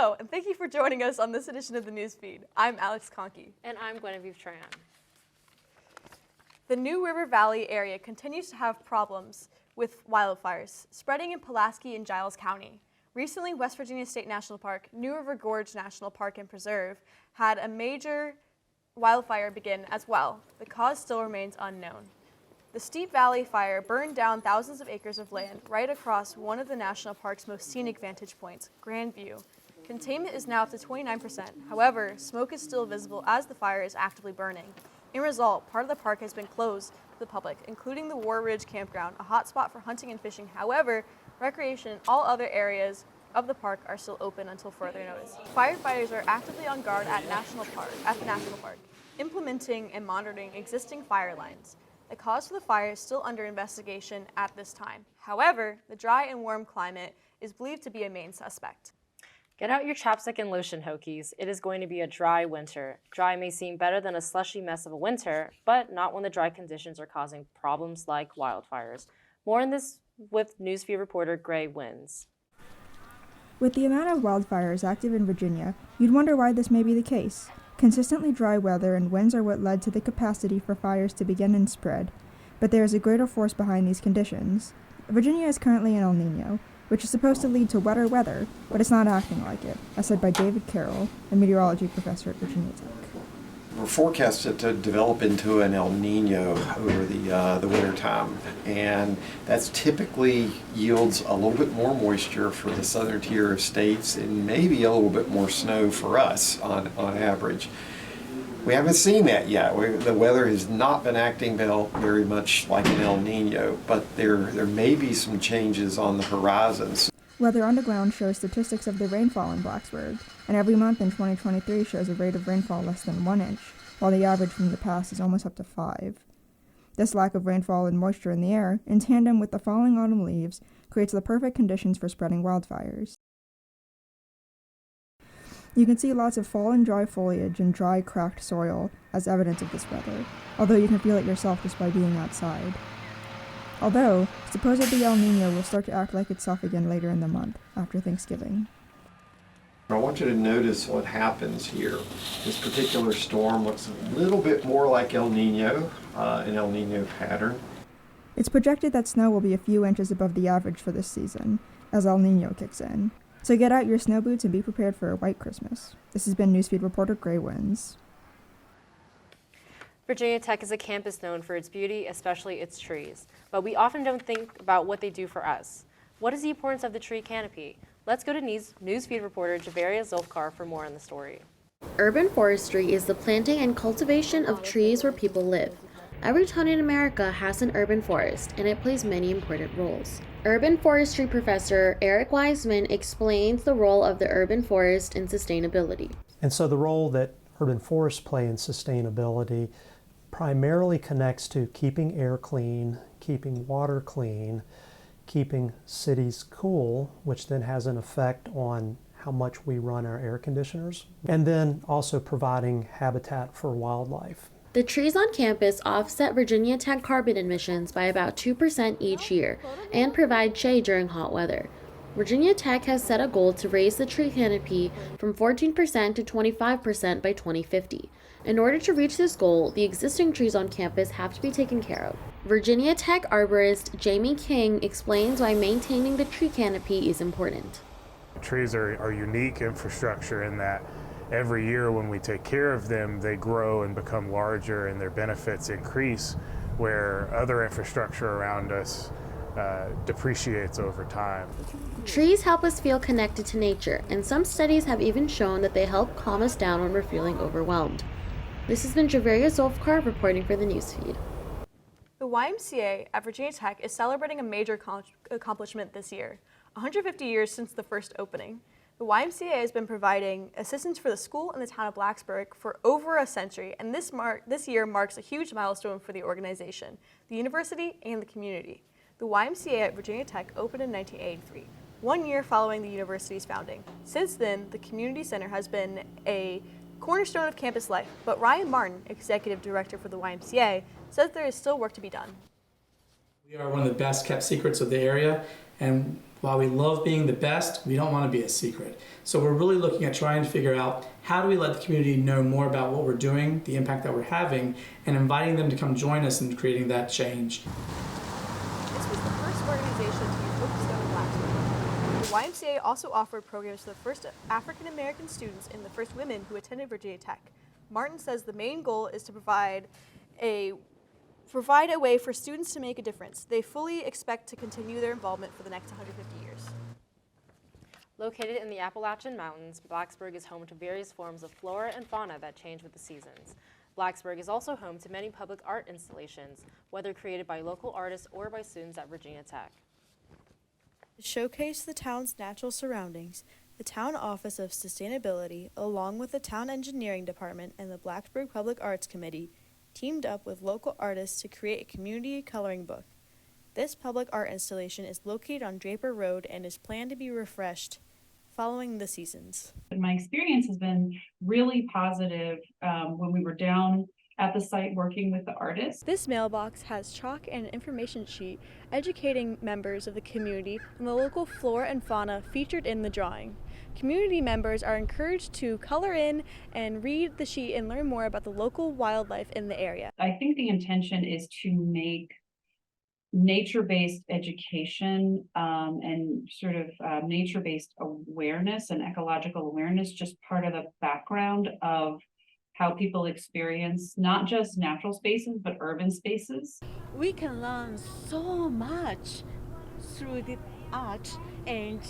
Hello, and thank you for joining us on this edition of the Newsfeed. I'm Alex Conkey. And I'm Genevieve Tran. The New River Valley area continues to have problems with wildfires, spreading in Pulaski and Giles County. Recently, West Virginia State National Park, New River Gorge National Park and Preserve had a major wildfire begin as well. The cause still remains unknown. The Steep Valley fire burned down thousands of acres of land right across one of the national park's most scenic vantage points, Grand View. Containment is now up to 29%. However, smoke is still visible as the fire is actively burning. In result, part of the park has been closed to the public, including the War Ridge Campground, a hotspot for hunting and fishing. However, recreation and all other areas of the park are still open until further notice. Firefighters are actively on guard at the National Park, implementing and monitoring existing fire lines. The cause for the fire is still under investigation at this time. However, the dry and warm climate is believed to be a main suspect. Get out your chapstick and lotion, Hokies. It is going to be a dry winter. Dry may seem better than a slushy mess of a winter, but not when the dry conditions are causing problems like wildfires. More on this with Newsfeed reporter Gray Wins. With the amount of wildfires active in Virginia, you'd wonder why this may be the case. Consistently dry weather and winds are what led to the capacity for fires to begin and spread, but there is a greater force behind these conditions. Virginia is currently in El Niño, which is supposed to lead to wetter weather, but it's not acting like it, as said by David Carroll, a meteorology professor at Virginia Tech. We're forecasted to develop into an El Nino over the winter time, and that's typically yields a little bit more moisture for the southern tier of states and maybe a little bit more snow for us on average. We haven't seen that yet. The weather has not been acting very much like an El Nino, but there may be some changes on the horizons. Weather Underground shows statistics of the rainfall in Blacksburg, and every month in 2023 shows a rate of rainfall less than 1 inch, while the average from the past is almost up to 5. This lack of rainfall and moisture in the air, in tandem with the falling autumn leaves, creates the perfect conditions for spreading wildfires. You can see lots of fallen dry foliage and dry, cracked soil as evidence of this weather, although you can feel it yourself just by being outside. Although, supposedly El Nino will start to act like itself again later in the month, after Thanksgiving. I want you to notice what happens here. This particular storm looks a little bit more like El Nino, an El Nino pattern. It's projected that snow will be a few inches above the average for this season, as El Nino kicks in. So get out your snow boots and be prepared for a white Christmas. This has been Newsfeed reporter Gray Wins. Virginia Tech is a campus known for its beauty, especially its trees. But we often don't think about what they do for us. What is the importance of the tree canopy? Let's go to Newsfeed reporter Javaria Zulfkar for more on the story. Urban forestry is the planting and cultivation of trees where people live. Every town in America has an urban forest, and it plays many important roles. Urban forestry professor Eric Wiseman explains the role of the urban forest in sustainability. And so the role that urban forests play in sustainability primarily connects to keeping air clean, keeping water clean, keeping cities cool, which then has an effect on how much we run our air conditioners, and then also providing habitat for wildlife. The trees on campus offset Virginia Tech carbon emissions by about 2% each year and provide shade during hot weather. Virginia Tech has set a goal to raise the tree canopy from 14% to 25% by 2050. In order to reach this goal, the existing trees on campus have to be taken care of. Virginia Tech arborist Jamie King explains why maintaining the tree canopy is important. Trees are unique infrastructure in that every year when we take care of them, they grow and become larger and their benefits increase, where other infrastructure around us depreciates over time. Trees help us feel connected to nature, and some studies have even shown that they help calm us down when we're feeling overwhelmed. This has been Javaria Zulfkar reporting for the Newsfeed. The YMCA at Virginia Tech is celebrating a major accomplishment this year, 150 years since the first opening. The YMCA has been providing assistance for the school and the town of Blacksburg for over a century, and this year marks a huge milestone for the organization, the university, and the community. The YMCA at Virginia Tech opened in 1983, 1 year following the university's founding. Since then, the community center has been a cornerstone of campus life, but Ryan Martin, executive director for the YMCA, says there is still work to be done. We are one of the best kept secrets of the area, and While we love being the best, we don't want to be a secret. So we're really looking at trying to figure out how do we let the community know more about what we're doing, the impact that we're having, and inviting them to come join us in creating that change. This was the first organization to use Hookstone in Blacksburg. The YMCA also offered programs to the first African American students and the first women who attended Virginia Tech. Martin says the main goal is to provide a way for students to make a difference. They fully expect to continue their involvement for the next 150 years. Located in the Appalachian Mountains, Blacksburg is home to various forms of flora and fauna that change with the seasons. Blacksburg is also home to many public art installations, whether created by local artists or by students at Virginia Tech. To showcase the town's natural surroundings, the Town Office of Sustainability, along with the Town Engineering Department and the Blacksburg Public Arts Committee, teamed up with local artists to create a community coloring book. This public art installation is located on Draper Road and is planned to be refreshed following the seasons. My experience has been really positive when we were down at the site working with the artists. This mailbox has chalk and an information sheet educating members of the community on the local flora and fauna featured in the drawing. Community members are encouraged to color in and read the sheet and learn more about the local wildlife in the area. I think the intention is to make nature-based education and sort of nature-based awareness and ecological awareness just part of the background of how people experience not just natural spaces, but urban spaces. We can learn so much through the art, and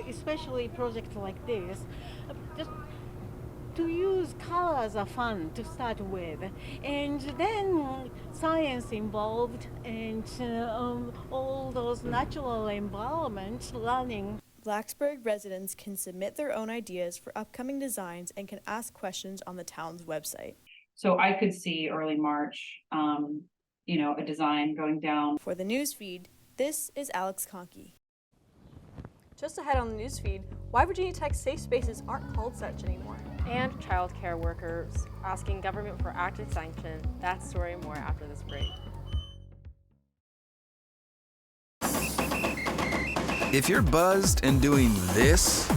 especially projects like this. Just to use colors are fun to start with, and then science involved, and all those natural environment learning. Blacksburg residents can submit their own ideas for upcoming designs and can ask questions on the town's website. So I could see early March, a design going down. For the newsfeed, this is Alex Conkey. Just ahead on the newsfeed, why Virginia Tech's safe spaces aren't called such anymore. And child care workers asking government for active sanction. That story and more after this break. If you're buzzed and doing this,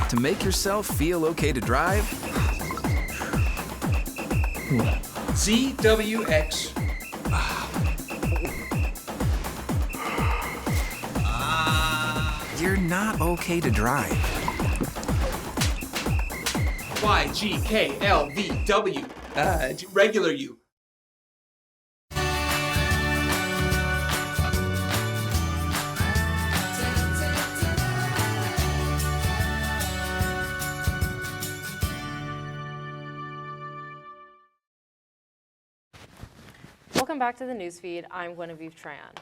to make yourself feel okay to drive, ZWX. You're not okay to drive. YGKLVW. Regular you. Welcome back to the newsfeed. I'm Guinevere Tran.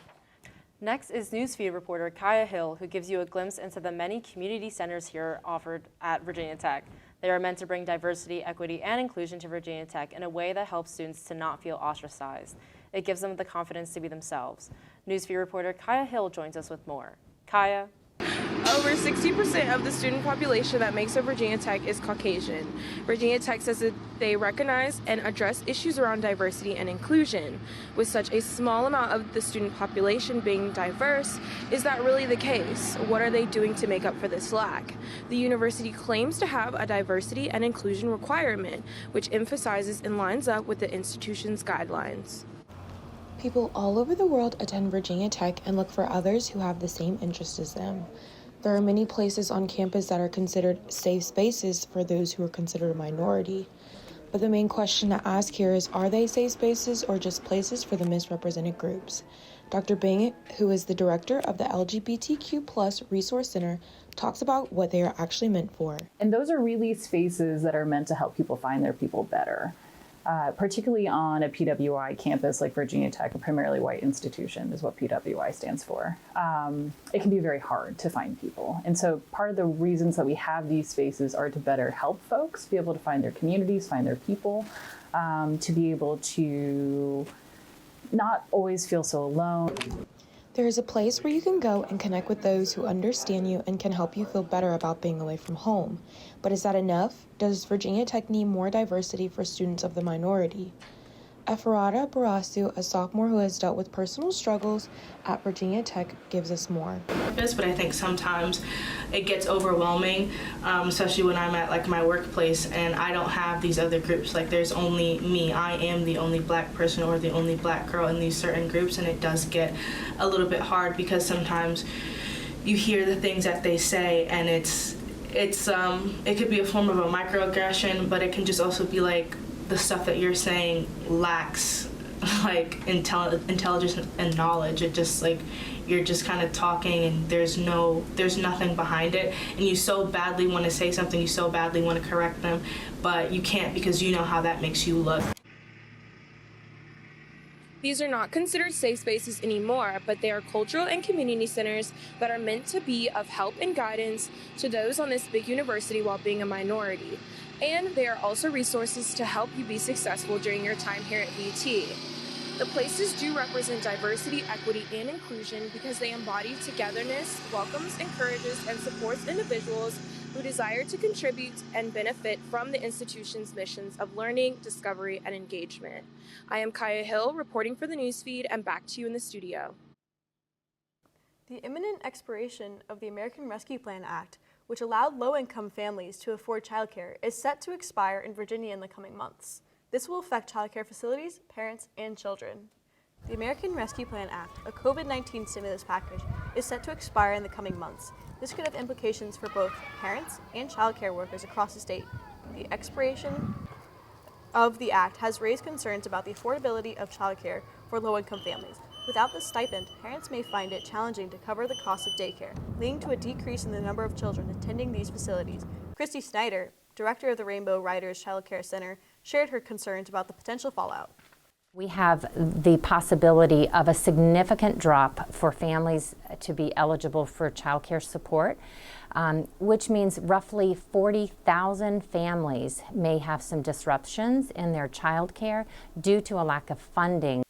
Next is newsfeed reporter Kaya Hill, who gives you a glimpse into the many community centers here offered at Virginia Tech. They are meant to bring diversity, equity, and inclusion to Virginia Tech in a way that helps students to not feel ostracized. It gives them the confidence to be themselves. Newsfeed reporter Kaya Hill joins us with more. Kaya. Over 60% of the student population that makes up Virginia Tech is Caucasian. Virginia Tech says that they recognize and address issues around diversity and inclusion. With such a small amount of the student population being diverse, is that really the case? What are they doing to make up for this lack? The university claims to have a diversity and inclusion requirement, which emphasizes and lines up with the institution's guidelines. People all over the world attend Virginia Tech and look for others who have the same interests as them. There are many places on campus that are considered safe spaces for those who are considered a minority. But the main question to ask here is, are they safe spaces or just places for the misrepresented groups? Dr. Bing, who is the director of the LGBTQ+ Resource Center, talks about what they are actually meant for. And those are really spaces that are meant to help people find their people better. Particularly on a PWI campus like Virginia Tech, a primarily white institution is what PWI stands for. It can be very hard to find people. And so part of the reasons that we have these spaces are to better help folks be able to find their communities, find their people, to be able to not always feel so alone. There is a place where you can go and connect with those who understand you and can help you feel better about being away from home. But is that enough? Does Virginia Tech need more diversity for students of the minority? Efarata Barasu, a sophomore who has dealt with personal struggles at Virginia Tech, gives us more. But I think sometimes it gets overwhelming, especially when I'm at like my workplace and I don't have these other groups. Like there's only me. I am the only black person or the only black girl in these certain groups, and it does get a little bit hard because sometimes you hear the things that they say and it could be a form of a microaggression, but it can just also be like the stuff that you're saying lacks like intelligence and knowledge. It just like you're just kind of talking and there's nothing behind it, and you so badly want to say something, you so badly want to correct them, but you can't because you know how that makes you look. These are not considered safe spaces anymore, but they are cultural and community centers that are meant to be of help and guidance to those on this big university while being a minority. And they are also resources to help you be successful during your time here at VT. The places do represent diversity, equity, and inclusion because they embody togetherness, welcomes, encourages, and supports individuals who desire to contribute and benefit from the institution's missions of learning, discovery, and engagement. I am Kaya Hill, reporting for the newsfeed, and back to you in the studio. The imminent expiration of the American Rescue Plan Act, which allowed low-income families to afford childcare, is set to expire in Virginia in the coming months. This will affect childcare facilities, parents, and children. The American Rescue Plan Act, a COVID-19 stimulus package, is set to expire in the coming months. This could have implications for both parents and childcare workers across the state. The expiration of the act has raised concerns about the affordability of childcare for low-income families. Without the stipend, parents may find it challenging to cover the cost of daycare, leading to a decrease in the number of children attending these facilities. Christy Snyder, director of the Rainbow Riders Child Care Center, shared her concerns about the potential fallout. We have the possibility of a significant drop for families to be eligible for child care support, which means roughly 40,000 families may have some disruptions in their child care due to a lack of funding.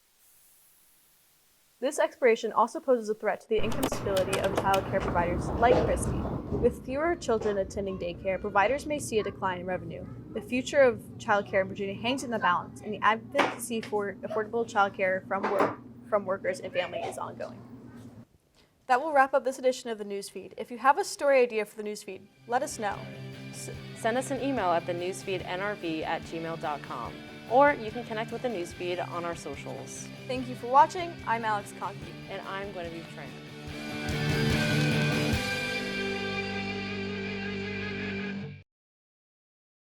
This expiration also poses a threat to the income stability of child care providers like Christy. With fewer children attending daycare, providers may see a decline in revenue. The future of child care in Virginia hangs in the balance, and the advocacy for affordable child care from workers and families is ongoing. That will wrap up this edition of the Newsfeed. If you have a story idea for the Newsfeed, let us know. Send us an email at thenewsfeednrv@gmail.com. Or you can connect with the Newsfeed on our socials. Thank you for watching. I'm Alex Conkey. And I'm Genevieve Tran.